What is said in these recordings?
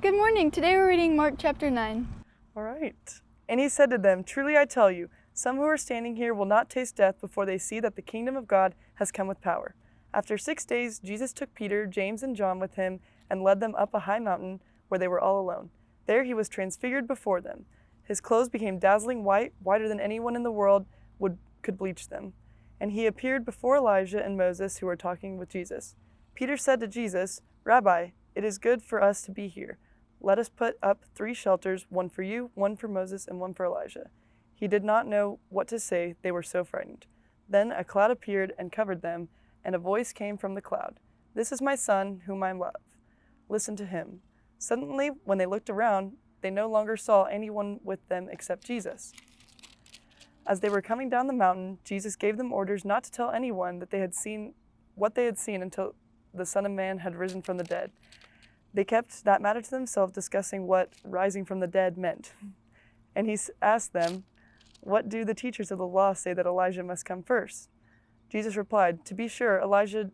Good morning. Today we're reading Mark chapter 9. All right. And he said to them, "Truly I tell you, some who are standing here will not taste death before they see that the kingdom of God has come with power." After 6 days, Jesus took Peter, James, and John with him and led them up a high mountain where they were all alone. There he was transfigured before them. His clothes became dazzling white, whiter than anyone in the world could bleach them. And he appeared before Elijah and Moses, who were talking with Jesus. Peter said to Jesus, "Rabbi, it is good for us to be here. Let us put up 3 shelters, one for you, one for Moses, and one for Elijah." He did not know what to say, they were so frightened. Then a cloud appeared and covered them, and a voice came from the cloud, "This is my son, whom I love. Listen to him." Suddenly, when they looked around, they no longer saw anyone with them except Jesus. As they were coming down the mountain, Jesus gave them orders not to tell anyone that what they had seen until the Son of Man had risen from the dead. They kept that matter to themselves, discussing what rising from the dead meant. And he asked them, "What do the teachers of the law say that Elijah must come first?" Jesus replied, "To be sure, Elijah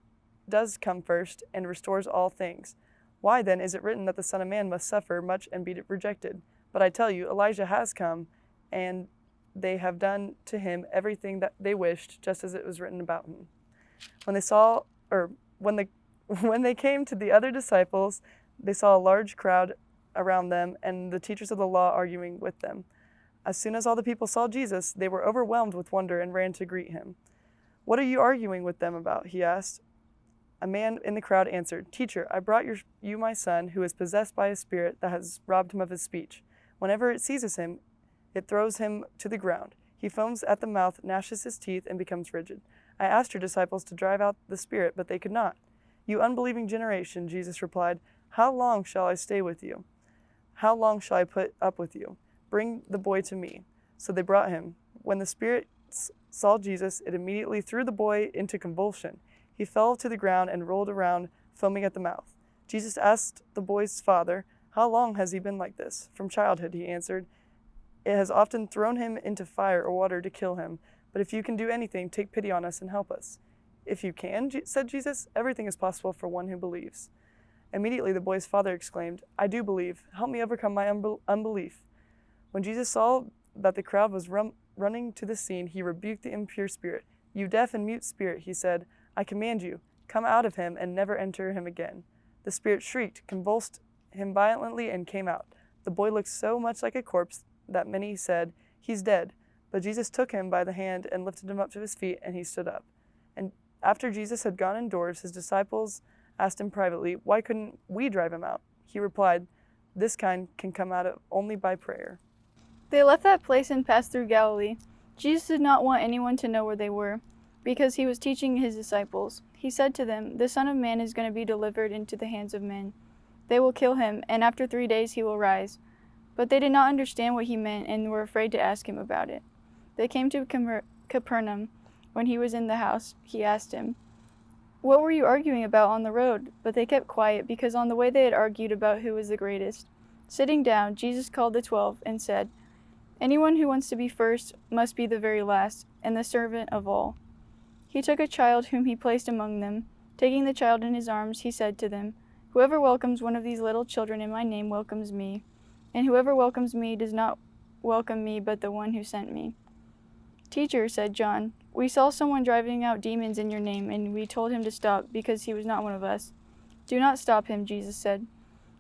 does come first and restores all things. Why then is it written that the Son of Man must suffer much and be rejected? But I tell you, Elijah has come, and they have done to him everything that they wished, just as it was written about him." When they came to the other disciples, they saw a large crowd around them and the teachers of the law arguing with them. As soon as all the people saw Jesus, they were overwhelmed with wonder and ran to greet him. "What are you arguing with them about?" he asked. A man in the crowd answered, "Teacher, I brought you my son, who is possessed by a spirit that has robbed him of his speech. Whenever it seizes him, it throws him to the ground. He foams at the mouth, gnashes his teeth, and becomes rigid. I asked your disciples to drive out the spirit, but they could not." "You unbelieving generation," Jesus replied, "how long shall I stay with you? How long shall I put up with you? Bring the boy to me." So they brought him. When the spirit saw Jesus, it immediately threw the boy into convulsion. He fell to the ground and rolled around, foaming at the mouth. Jesus asked the boy's father, "How long has he been like this?" "From childhood," he answered. "It has often thrown him into fire or water to kill him. But if you can do anything, take pity on us and help us." "If you can," said Jesus, "everything is possible for one who believes." Immediately the boy's father exclaimed, "I do believe. Help me overcome my unbelief." When Jesus saw that the crowd was running to the scene, he rebuked the impure spirit. "You deaf and mute spirit," he said, "I command you, come out of him and never enter him again." The spirit shrieked, convulsed him violently, and came out. The boy looked so much like a corpse that many said, "He's dead." But Jesus took him by the hand and lifted him up to his feet, and he stood up. And after Jesus had gone indoors, his disciples asked him privately, "Why couldn't we drive him out?" He replied, "This kind can come out only by prayer." They left that place and passed through Galilee. Jesus did not want anyone to know where they were, because he was teaching his disciples. He said to them, "The Son of Man is going to be delivered into the hands of men. They will kill him, and after 3 days he will rise." But they did not understand what he meant and were afraid to ask him about it. They came to Capernaum. When he was in the house, he asked him, "What were you arguing about on the road?" But they kept quiet, because on the way they had argued about who was the greatest. Sitting down, Jesus called the 12 and said, "Anyone who wants to be first must be the very last, and the servant of all." He took a child whom he placed among them. Taking the child in his arms, he said to them, "Whoever welcomes one of these little children in my name welcomes me, and whoever welcomes me does not welcome me but the one who sent me." "Teacher," said John, "we saw someone driving out demons in your name, and we told him to stop because he was not one of us." "Do not stop him," Jesus said,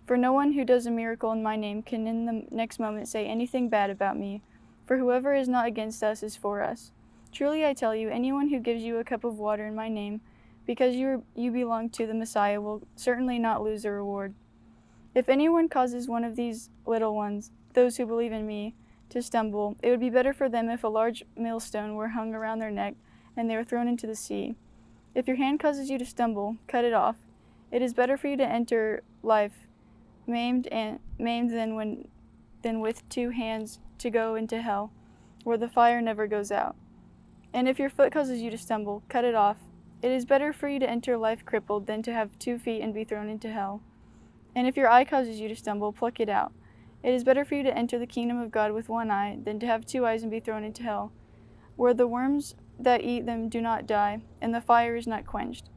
"for no one who does a miracle in my name can in the next moment say anything bad about me, for whoever is not against us is for us. Truly I tell you, anyone who gives you a cup of water in my name, because you belong to the Messiah, will certainly not lose a reward. If anyone causes one of these little ones, those who believe in me, to stumble, it would be better for them if a large millstone were hung around their neck and they were thrown into the sea. If your hand causes you to stumble, cut it off. It is better for you to enter life maimed than with 2 hands to go into hell, where the fire never goes out. And if your foot causes you to stumble, cut it off. It is better for you to enter life crippled than to have 2 feet and be thrown into hell. And if your eye causes you to stumble, pluck it out. It is better for you to enter the kingdom of God with 1 eye than to have 2 eyes and be thrown into hell, where the worms that eat them do not die, and the fire is not quenched.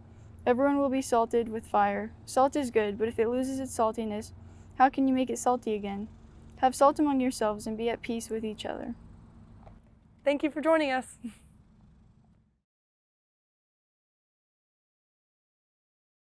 Everyone will be salted with fire. Salt is good, but if it loses its saltiness, How can you make it salty again? Have salt among yourselves and be at peace with each other. Thank you for joining us.